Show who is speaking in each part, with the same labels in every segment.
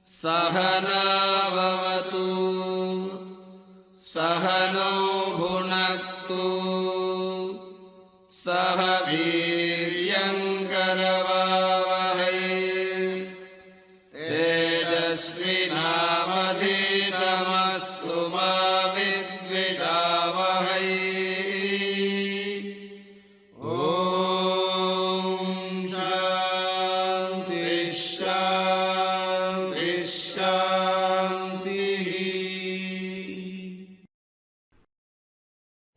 Speaker 1: सहनावतु सहनौ भुनक्तु सह वीर्यङ्करवावहै तेजस्विनावधीतमस्तु मा विद्विषावहै। ॐ शान्ति शान्ति शान्तिः।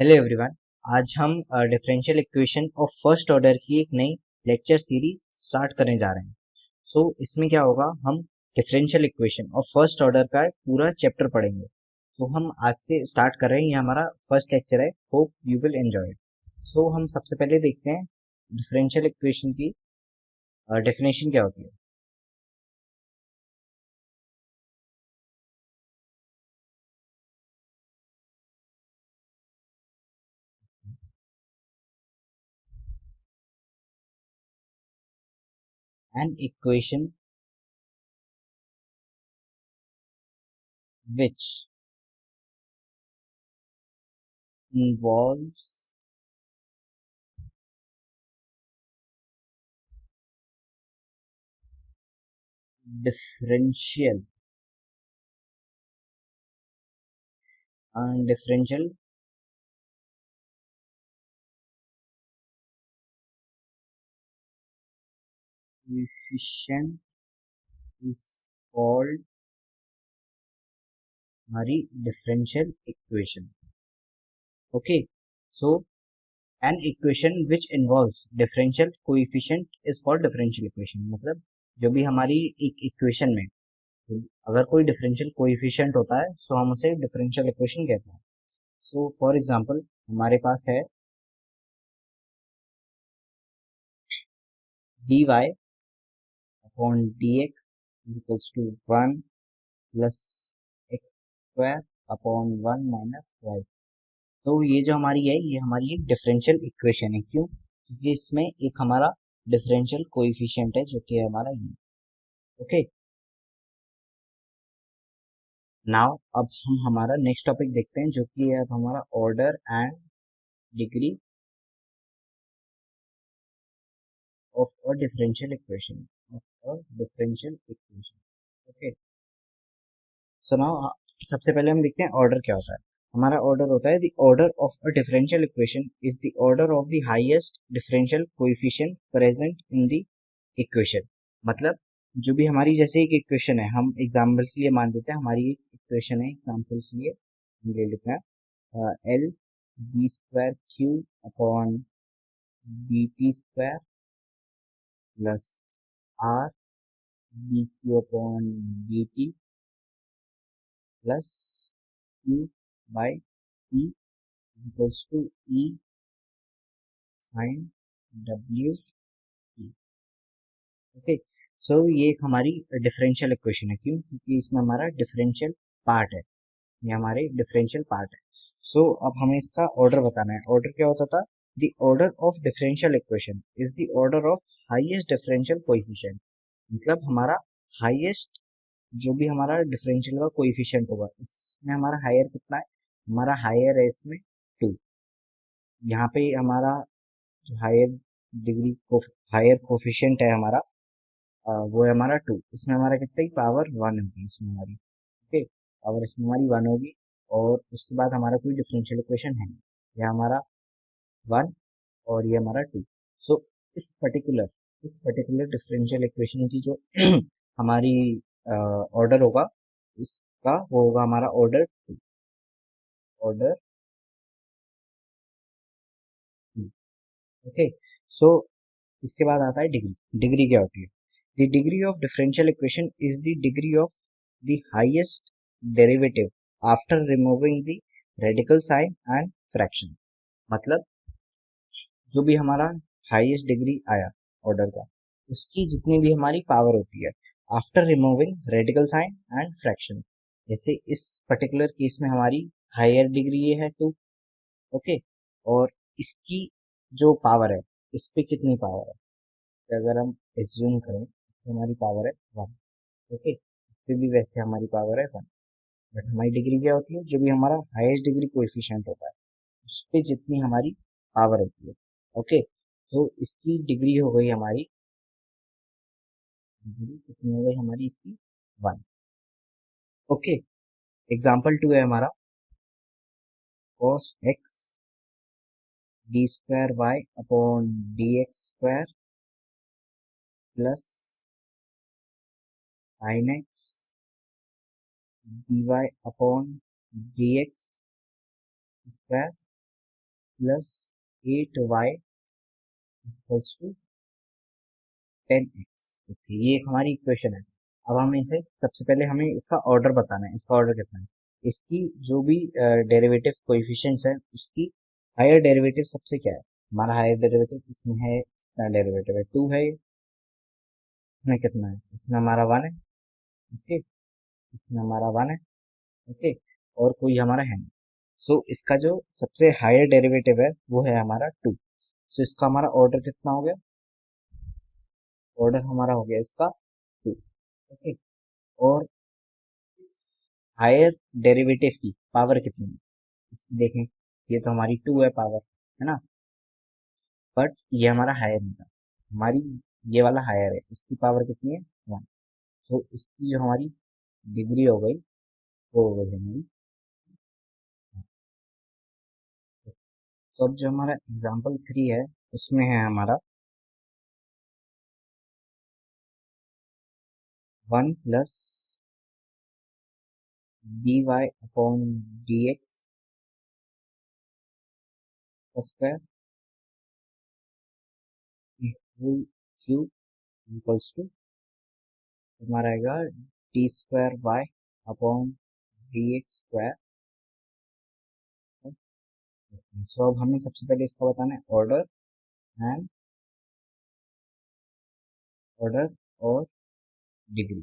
Speaker 2: हेलो एवरीवन, आज हम differential equation of first order की एक नई लेक्चर सीरीज स्टार्ट करने जा रहे हैं। इसमें क्या होगा, हम differential equation of first order का एक पूरा चैप्टर पढ़ेंगे। हम आज से स्टार्ट कर रहे हैं, ये हमारा फर्स्ट लेक्चर है। Hope you will enjoy it. हम सबसे पहले देखते हैं डिफरेंशियल इक्वेशन की डेफिनेशन क्या होती है। An equation which involves differential and differential coefficient is called हमारी differential equation. Okay, so an equation which involves differential coefficient is called differential equation. मतलब जो भी हमारी एक इक्वेशन में अगर कोई डिफरेंशियल कोएफिशिएंट होता है तो हम उसे डिफरेंशियल इक्वेशन कहते हैं। फॉर एग्जांपल हमारे पास है dy upon dx equals to 1 plus x square upon 1 minus y. ये जो हमारी है, ये हमारी एक डिफरेंशियल इक्वेशन है। क्यों? क्योंकि इसमें एक हमारा डिफरेंशियल कोएफिशिएंट है जो कि है हमारा ये। ओके, नाउ अब हम हमारा नेक्स्ट टॉपिक देखते हैं जो कि है अब हमारा order and degree of a differential equation okay, so now सबसे पहले हम देखते हैं ऑर्डर क्या होता है। हमारा ऑर्डर होता है the order of a differential equation is the order of the highest differential coefficient present in the equation. मतलब जो भी हमारी जैसे एक इक्वेशन है, हम एग्जाम्पल के लिए मान लेते हैं हमारी एक इक्वेशन है, एग्जाम्पल के लिए हम ले लेते हैं L B square Q upon B T square plus R B Q upon B T plus Q by T equals to E sine W T. Okay, ये एक हमारी डिफरेंशियल इक्वेशन है। क्यों? क्योंकि इसमें हमारा डिफरेंशियल पार्ट है, ये हमारे डिफरेंशियल पार्ट है। अब हमें इसका ऑर्डर बताना है। ऑर्डर क्या होता था? The order of differential equation is the order of highest differential coefficient. मतलब हमारा हाईएस्ट जो भी हमारा डिफरेंशियल का कोएफिशिएंट होगा, इसमें हमारा हायर कितना है? हमारा हायर है इसमें 2। यहाँ पे हमारा जो हायर डिग्री को हायर कोफिशिएंट है हमारा वो है हमारा 2। इसमें हमारा कितना ही पावर 1 होगी इसमें हमारी। ओके, पावर इसमें हमारी 1 होगी और उसके बाद हमारा कोई डिफरेंशियल इक्वेशन है नहीं। यह हमारा 1 और ये हमारा 2। इस पर्टिकुलर डिफरेंशियल इक्वेशन की जो हमारी ऑर्डर होगा, इसका वो होगा हमारा ऑर्डर 2। ऑर्डर 2। ओके, सो इसके बाद आता है डिग्री। डिग्री क्या होती है? The degree of differential equation is the degree of the highest derivative after removing the radical sign and fraction. मतलब जो भी हमारा हाईएस्ट डिग्री आया ऑर्डर का, उसकी जितनी भी हमारी पावर होती है after removing radical sign and fraction. जैसे इस पर्टिकुलर केस में हमारी हायर डिग्री ये है 2। ओके, और इसकी जो पावर है, इस पे कितनी पावर है? कि अगर हम एज्यूम करें तो हमारी पावर है 1, ओके, फिर भी वैसे हमारी पावर है 1, बट हमारी डिग्री क्या होती है, जो भी हमारा हाईएस्ट डिग्री कोएफिशिएंट होता है उस पे जितनी हमारी पावर होती है, ओके। तो इसकी डिग्री हो गई हमारी, डिग्री कितनी हो गई हमारी इसकी 1, ओके। एग्जाम्पल 2 है हमारा cos x D square Y upon D X square plus sine X D Y upon D X square plus 8y equals to 10x, okay. ये एक हमारी इक्वेशन है। अब हमें इसे सबसे पहले हमें इसका ऑर्डर बताना है, इसका ऑर्डर कितना है, इसकी जो भी डेरिवेटिव कोएफिशिएंट्स है उसकी हायर डेरिवेटिव सबसे क्या है, हमारा हायर डेरिवेटिव इसमें है, डेरिवेटिव है 2 है, इसमें कितना है, इसमें हमारा 1 है, ओके, इसमें हमारा 1 है, ओके, और कोई हमारा है नहीं। सो इसका जो सबसे हायर डेरिवेटिव है वो है हमारा 2। सो इसका हमारा ऑर्डर कितना हो गया, ऑर्डर हमारा हो गया इसका 2, ओके। और इस हायर डेरिवेटिव की पावर कितनी है, इसकी देखें, ये तो हमारी 2 है पावर, है ना, बट ये हमारा हायर नहीं था, हमारी ये वाला हायर है, इसकी पावर कितनी है 1। तो इसकी जो हमारी डिग्री हो गई वो हो गई हमारी 1। तो अब जो हमारा एग्जाम्पल 3 है उसमें है हमारा 1 plus D Y upon D X square whole cube equals to हमारा आएगा D square Y upon D X square. So अब हमें सबसे पहले इसका बताना है ऑर्डर एंड ऑर्डर और डिग्री,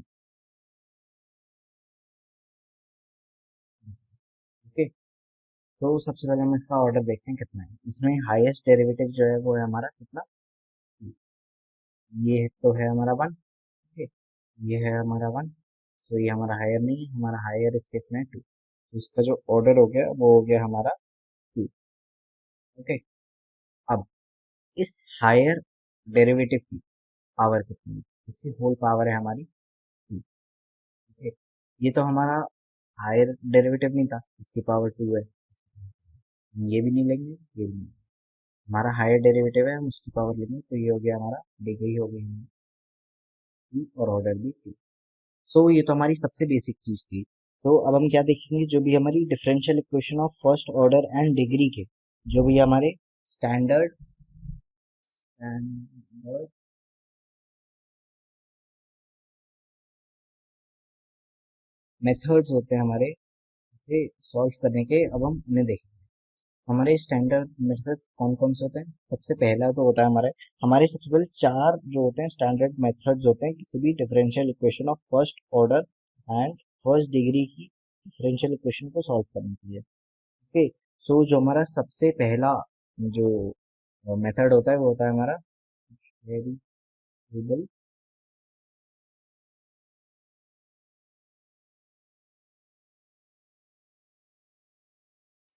Speaker 2: ओके। तो सबसे पहले हम इसका ऑर्डर देखते हैं कितना है, इसमें हाईएस्ट डेरिवेटिव जो है वो है हमारा कितना, ये तो है हमारा 1, ओके, ये है हमारा 1। तो ये हमारा हायर नहीं है, हमारा हायर इस केस में है 2, तो इसका जो ऑर्डर हो गया वो हो गया हमारा 2, ओके। अब इस हायर डेरिवेटिव की पावर कितनी है, इसकी होल पावर है हमारी 2, ओके। ये तो हमारा हायर डेरिवेटिव नहीं था, इसकी पावर 2 है, ये भी नहीं लेंगे, ये भी नहीं, हमारा हायर डेरिवेटिव है हम उसकी पावर लेंगे, तो ये हो गया हमारा डिग्री हो गई हमारी 2 और ऑर्डर भी 2। सो ये तो हमारी सबसे बेसिक चीज थी। तो अब हम क्या देखेंगे, जो भी हमारी differential equation of first order and degree के जो भी हमारे स्टैंडर्ड स्टैंडर्ड मेथड्स होते हैं हमारे इसे सॉल्व करने के, अब हम उन्हें देखेंगे। हमारे स्टैंडर्ड मेथड कौन कौन से होते हैं, सबसे पहला तो होता है हमारे सबसे पहले 4 जो होते हैं स्टैंडर्ड मेथड्स होते हैं किसी भी differential equation of first order and first degree की डिफरेंशियल इक्वेशन को सॉल्व करने के लिए, ओके। सो जो हमारा सबसे पहला जो मेथड होता है वो होता है हमारा वेरिएबल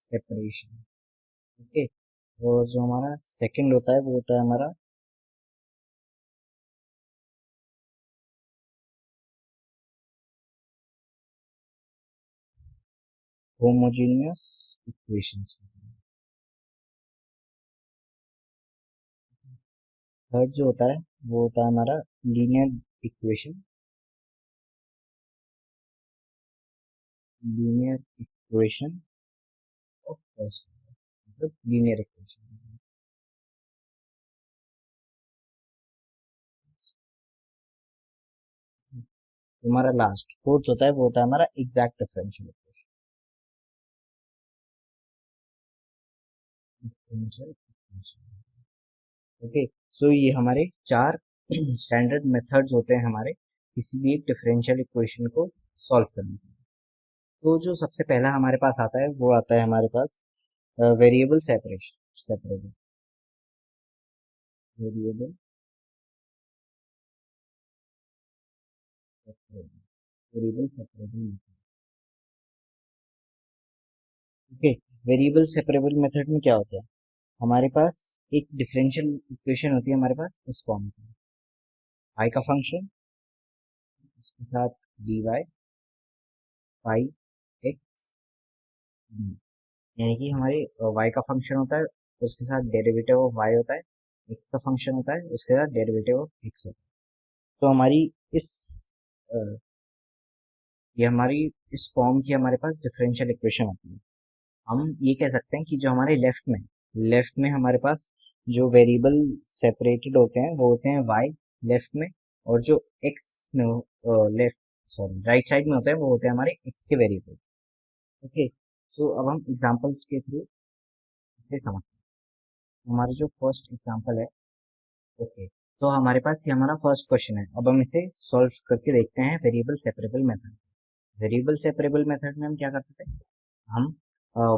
Speaker 2: सेपरेशन, ओके। और जो हमारा सेकंड होता है वो होता है हमारा होमोजेनियस इक्वेशंस, थर्ड जो होता है वो होता है हमारा linear equation, linear equation of first, मतलब लीनियर इक्वेशन। हमारा लास्ट फोर्थ होता है वो होता है हमारा एग्जैक्ट डिफरेंशियल इक्वेशन, ओके। सो ये हमारे 4 स्टैंडर्ड मेथड्स होते हैं हमारे किसी भी एक डिफरेंशियल इक्वेशन को सॉल्व करने के। तो जो सबसे पहला हमारे पास आता है वो आता है हमारे पास variable separation, variable variable separable method. Okay, variable separable method में क्या होता है, हमारे पास एक डिफरेंशियल इक्वेशन होती है हमारे पास इस फॉर्म की, y का फंक्शन उसके साथ dy पाई एक्स डी, यानी कि हमारे y का फंक्शन होता है उसके साथ डेरिवेटिव ऑफ y होता है, x का फंक्शन होता है उसके साथ डेरिवेटिव ऑफ x होता है। तो हमारी इस अ, ये हमारी इस फॉर्म की हमारे पास डिफरेंशियल इक्वेशन होती है। हम ये कह सकते हैं कि जो हमारे लेफ्ट में हमारे पास जो वेरिएबल सेपरेटेड होते हैं वो होते हैं y लेफ्ट में, और जो x में लेफ्ट सॉरी राइट साइड में होते हैं वो होते हैं हमारे x के वेरिएबल। ओके, तो अब हम एग्जांपल्स के थ्रू इसे समझते हैं। हमारा जो फर्स्ट एग्जांपल है, ओके, तो हमारे पास ये हमारा फर्स्ट क्वेश्चन है। अब हम इसे सॉल्व करके देखते हैं variable separable method. Variable separable method में हम क्या करते थे, हम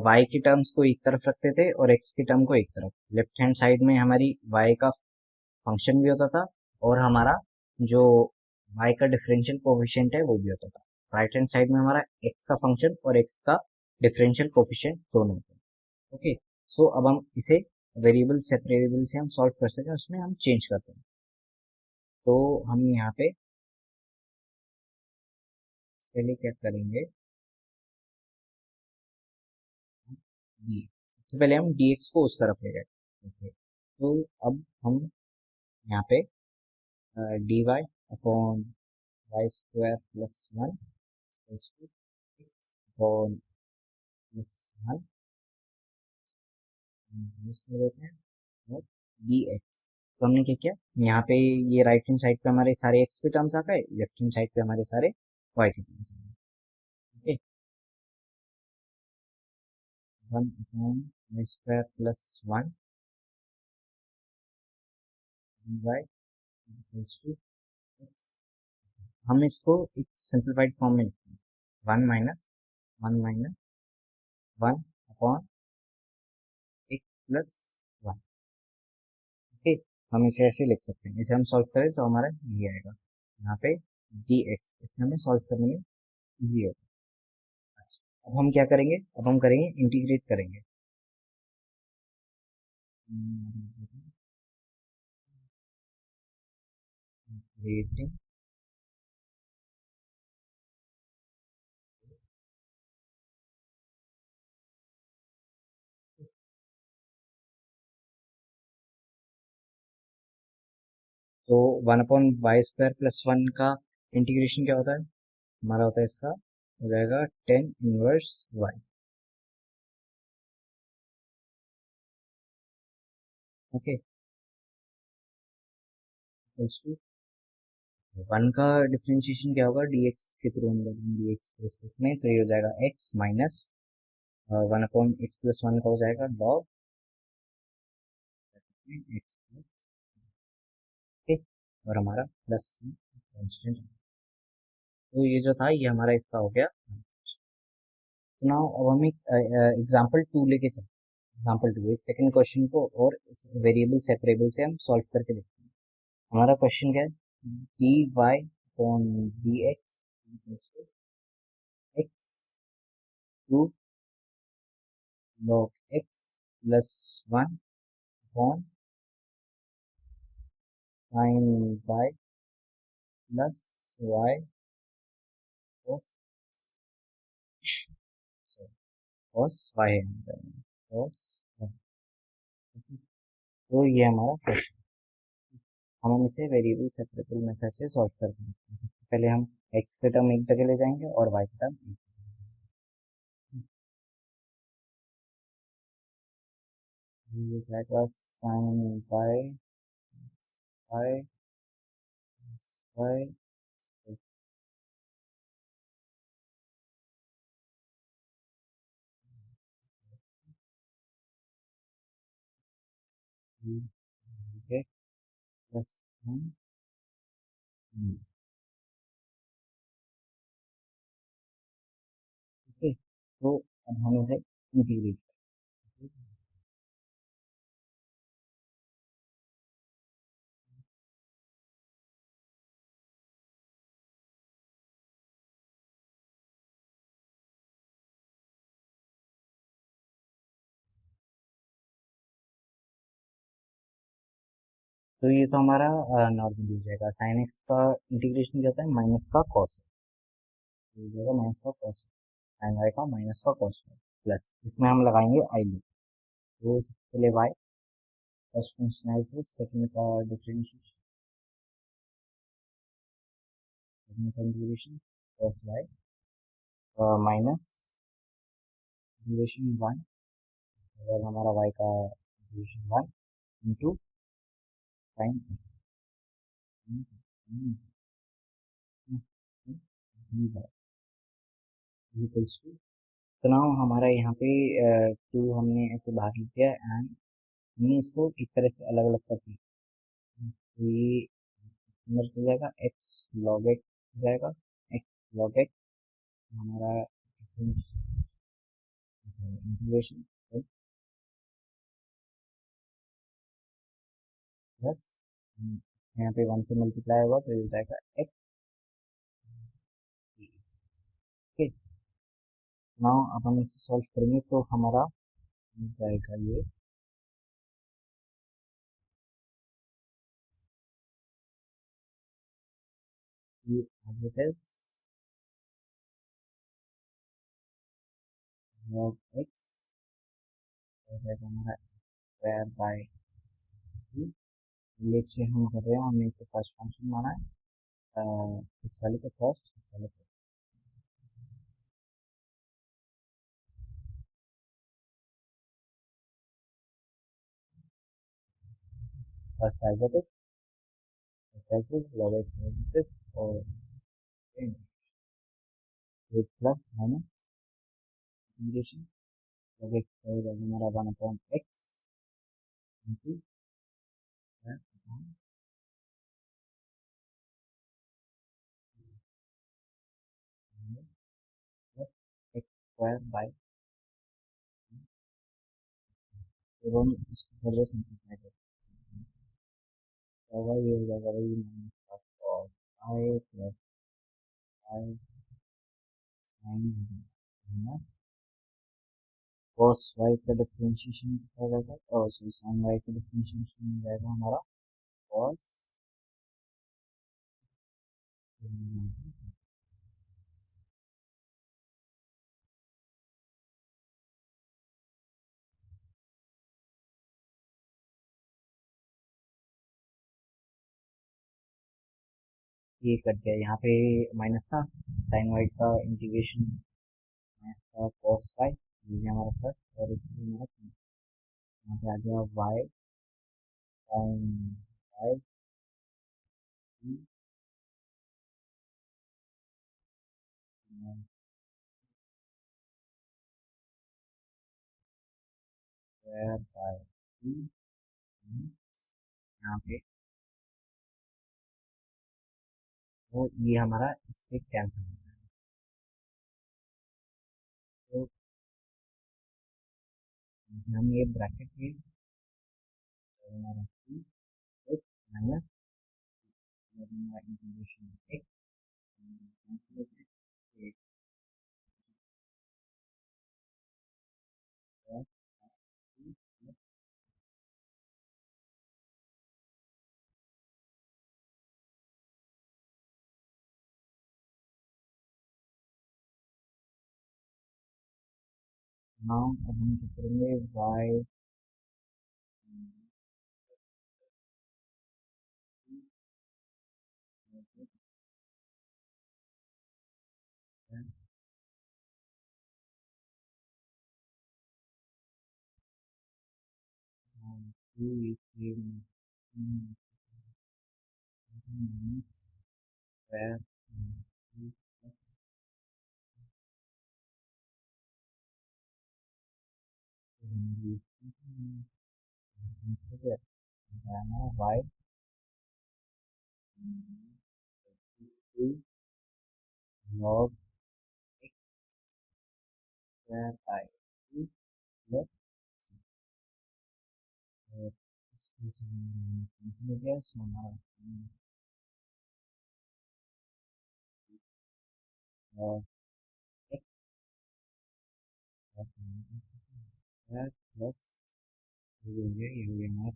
Speaker 2: y की टर्म्स को एक तरफ रखते थे और x की टर्म को एक तरफ। लेफ्ट हैंड साइड में हमारी y का फंक्शन भी होता था और हमारा जो y का डिफरेंशियल कोफिशिएंट है वो भी होता था। राइट हैंड साइड में हमारा x का फंक्शन और x का डिफरेंशियल कोफिशिएंट दोनों होते हैं। ओके, सो अब हम इसे वेरिएबल सेपरेबल से हम सॉल्व कर सकें उसमें हम चेंज करते हैं। तो हम यहाँ पे पहले क्या करेंगे, डी सबसे पहले हम dx को उस तरफ ले गए। ओके, तो अब हम यहाँ पे dy upon Y square plus one upon plus one इसमें देते हैं और dx। तो हमने क्या किया, यहाँ पे ये राइट हैंड साइड पे हमारे सारे x के टर्म्स आ गए, लेफ्ट हैंड साइड पे हमारे सारे y के टर्म्स आ गए। Okay, one upon Y square plus one dy equals to x। हम इसको एक सिंप्लीफाइड फॉर्म में लिखते हैं, one minus one upon X plus one. Okay, हम इसे ऐसे लिख सकते हैं। इसे हम सॉल्व करें तो हमारा ये आएगा यहाँ पे dx, इसे हमें सॉल्व करने में इजी होगा। अब हम क्या करेंगे, अब हम करेंगे इंटीग्रेट करेंगे। इंटीग्रेटिंग, तो one upon Y square plus one का इंटीग्रेशन क्या होता है, हमारा होता है इसका हो जाएगा tan inverse Y. Okay, one का डिफरेंशिएशन क्या होगा, dx के थ्रू हम dx के रिस्पेक्ट में, तो ये हो जाएगा x minus one upon X plus one का हो जाएगा लॉग एक्स, ओके, और हमारा प्लस कांस्टेंट। तो ये जो था ये हमारा इसका हो गया। तो नाउ अब हम एक एग्जांपल टू लेके चलते हैं। एग्जांपल टू, एक सेकंड क्वेश्चन को और वेरिएबल सेपरेबल से हम सॉल्व करके देखते हैं। हमारा क्वेश्चन क्या है, D Y upon D X X to log x plus one upon sine Y plus Y cos cos Y है cos y। तो ये हमारा क्वेश्चन, हम इसे वेरिएबल सेपरेबल मेथड से सॉल्व करते हैं। पहले हम x का टर्म एक जगह ले जाएंगे और y का टर्म एक जगह। ये जाएगा sine Y Y Y plus one. Okay, तो अब हम इसे इंटीग्रेट करेंगे। तो ये तो हमारा नॉर्मल हो जाएगा। साइन एक्स का इंटीग्रेशन क्या होता है, माइनस का कॉस, हो जाएगा माइनस का कॉस, साइन वाई का माइनस का कॉस प्लस, इसमें हम लगाएंगे आई लिमिट। तो सबसे पहले वाई, फर्स्ट फंक्शन है, सेकंड का डिफरेंशिएशन, सेकंड का integration cos Y minus integration one, अगर हमारा वाई का integration one into sine equals to, तो नाउ हमारा यहाँ पे टू हमने ऐसे बाहर लिख दिया एंड हमने इसको एक तरह से अलग अलग कर दिया। तो ये अंदर चल जाएगा, एक्स लॉग एक्स हो जाएगा, एक्स लॉग एक्स हमारा इंटीग्रेशन प्लस यहाँ पे वन से मल्टीप्लाई होगा तो ये हो जाएगा एक्स। ओके, नाउ अब हम इसे सॉल्व करेंगे तो हमारा मिल जाएगा ये as it is log X हो जाएगा हमारा स्क्वायर बाय टू। ये से हम कर रहे हैं, हमने इसे फर्स्ट फंक्शन माना है, इस वाले को फर्स्ट, इस वाले को first as it is log X as it is, और plus minus integration log X हो जाएगा हमारा one upon X into X square by, तो हम इसको फर्दर सिंप्लीफाई करते हैं, तो होगा ये हो जाएगा वही माइनस का कॉस आई प्लस आई साइन कॉस वाई का डिफरेंशिएशन हो जाएगा, और साइन वाई का डिफरेंशिएशन हो जाएगा हमारा कॉस, ये कट गया यहाँ पे माइनस था, साइन वाई का इंटीग्रेशन माइनस का कॉस वाई, ये हमारा प्लस, और इसमें हमारा यहाँ पे आ गया Y sine Y square by two, यहाँ पे तो ये हमारा इससे कैंसिल हो जाएगा, तो हम ये ब्रैकेट में हमारा two X minus integration X now अब हम क्या करेंगे, Y two equal square Y two log X square by two plus, और इसको कैंसिल हो गया, सो हमारा एक्स स्क्वायर प्लस ये हो गया, ये हो गया हमारा